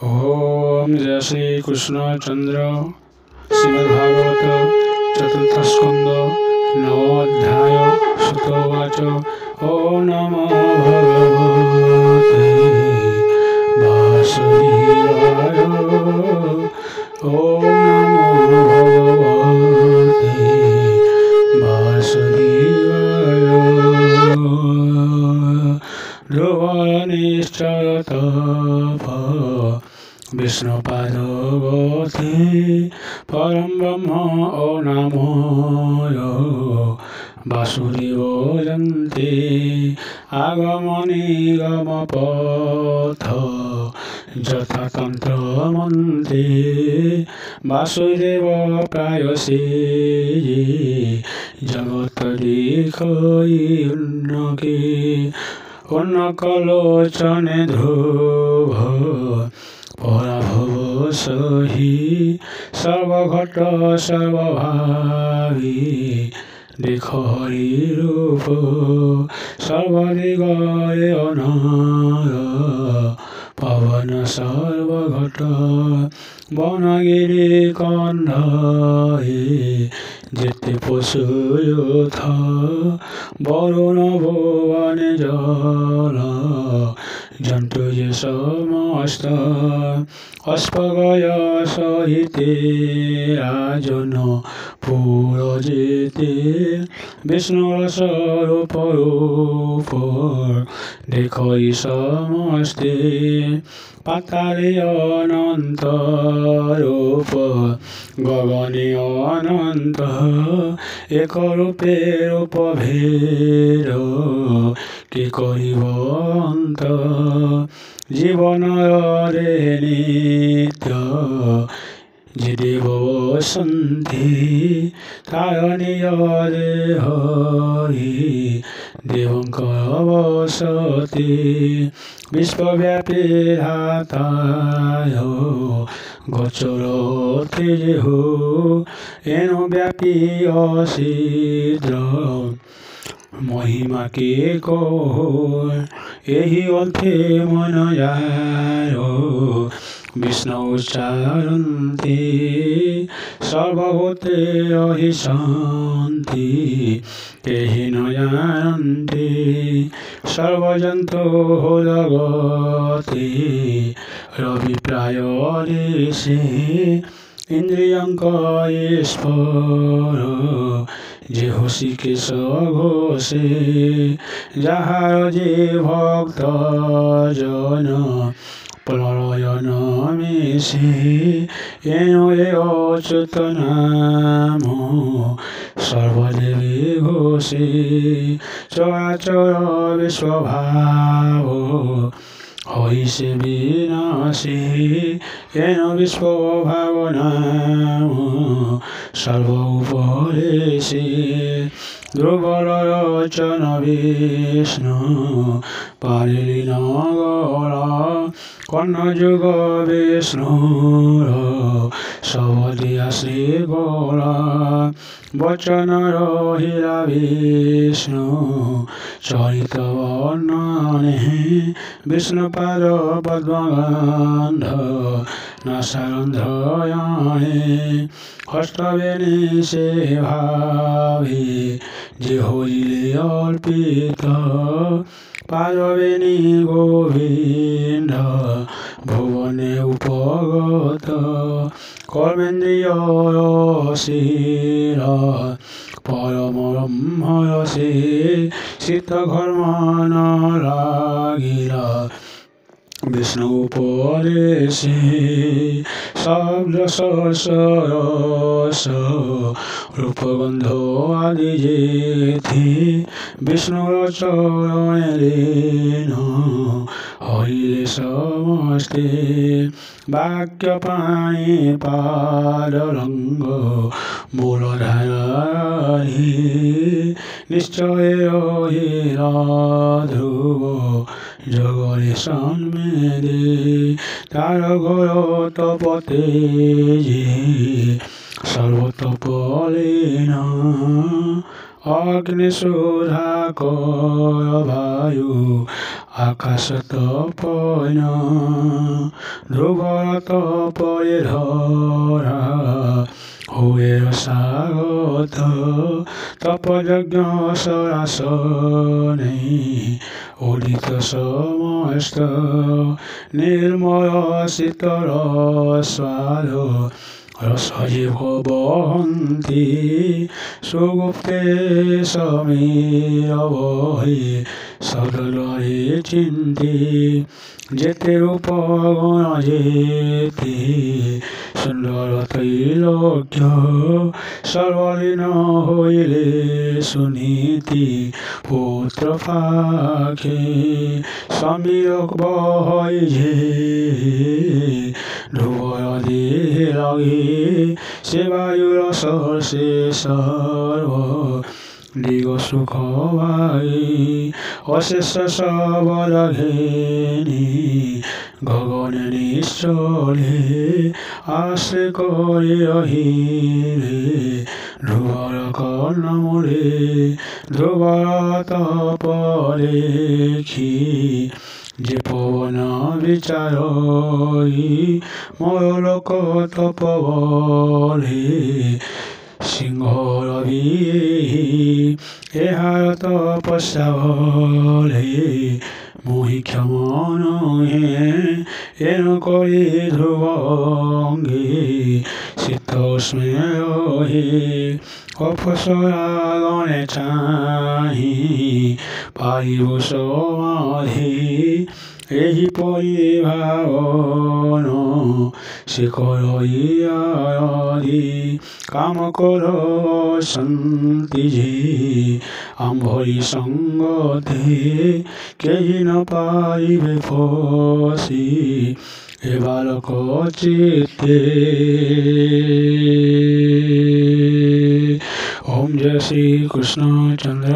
ओम जय श्री कृष्ण चंद्र श्रीमद्भागवत चतुर्थ स्कंद नवोध्याय सुतोवाच ओम नमो भगवते वासुदेवाय ओम नमो भगवते वासुदेवाय ध्रुव निश्चयतप विष्णुपादगते परं ब्रह्म ओ नमोय वासुदेवोजन्ते आगमनिगमपथ यथा तन्त्रमन्ते वासुदेव प्रायसे जगत्तरिखयुन्नके उन्नकलोचने ध्रुव पराभव सहि सर्वघट सर्वभावी देख हरिरूप सर्वदिगरे अनार पवन सर्वघट बनगिरि कन्धाए जेते पशुयथा वरुण भुवन जल जंतु ये समस्त अस्पगय सहिते राजन पुरजेते विष्णुर स्वरूप रूप देखई समस्ते पाताले अनंत रूप गगने अनंत एक रूपे रूप भेद कि करिबंत जीवन रे नित्य जे देव बसन्ति तारनीय रे हरि देवंकर वसति विश्वव्यापी धाताय गोचर तेज हो एनु व्यापी असिद्र महिमा के कहो यही अर्थे मन जायो विष्णु उच्चारन्ति सर्वभूते अहि शान्ति केहि न जानन्ति सर्वजन्तु जगति रविप्राय ऋषि इन्द्रियंक ईश्वर जे हृषिकेश घोषे जाहार जे भक्त जन प्रलयन मिशे एनो अच्युत नाम सर्वदेवी घोषे चराचर विश्वभाव हईसे विनाशे येन विश्वभाव नाम सर्व उपदेशे ध्रुवर रचन विष्णु पारिलीन गौरा कर्णयुग विष्णुर सबदिया श्री गौरा वचन रहिला विष्णु चरित वर्णने विष्णुपाद पद्मगंध नासारंध्रयाणे हस्तवेणी से भावे जे होइले अर्पित पादवेणी गोविंद भुवने उपगत कर्मेन्द्रिय रसिर परमरमरसे चित्तघर्म न लागिला विष्णु उपदेशे शब्द सरस रूपगंध आदि जेथे विष्णुर चरणेन हरिले समस्ते वाक्य पाणी पादरंग मूलधारी निश्चय रहिला ध्रुव जगरे सन्मेदे तार घोर तपते सर्वतपलेन অগ্নিসুধা কর বায়ু আকাশ তপন ধ্রুবর তপরে ধরা হয়ে স্বাগত তপযজ্ঞ সরাসনে উদিত সমস্ত নির্মল শীতল স্বাদ রসজীব বহন্তি সুগুপ্তে সমীর বহি সদলয়ে চিন্তি যেতে রূপগুণ যেতে সুন্দর ত্রৈলোক্য সর্বলীন হইলে সুনীতি পুত্র পাখে সমীরক বহই যে ধ্রুবয়দে লাগে সে বায়ুর সর্ষে সর্ব দিগ সুখ বায়ু অশেষ সবল ঘেনি গগনে নিশ্চলে আশ্রয় করে রহিলে ধ্রুবর কর্ণমূলে ধ্রুবর তপরেখি যে পবন বিচার মরলোক তপবলে সিংহর এহার তপস্যা বলে মোহি ক্ষমন এন করি ধ্রুবঙ্গে শীতোষ্ণে অপসরাগণে চাহি পারিব সমাধি এই পরিভাবন সে করই কাম কর শান্তি যে আম্ভরি সঙ্গতে কেহি ন পাইবে ফসি এ বালক চিত্তে। ওম জয় শ্রী কৃষ্ণ চন্দ্র।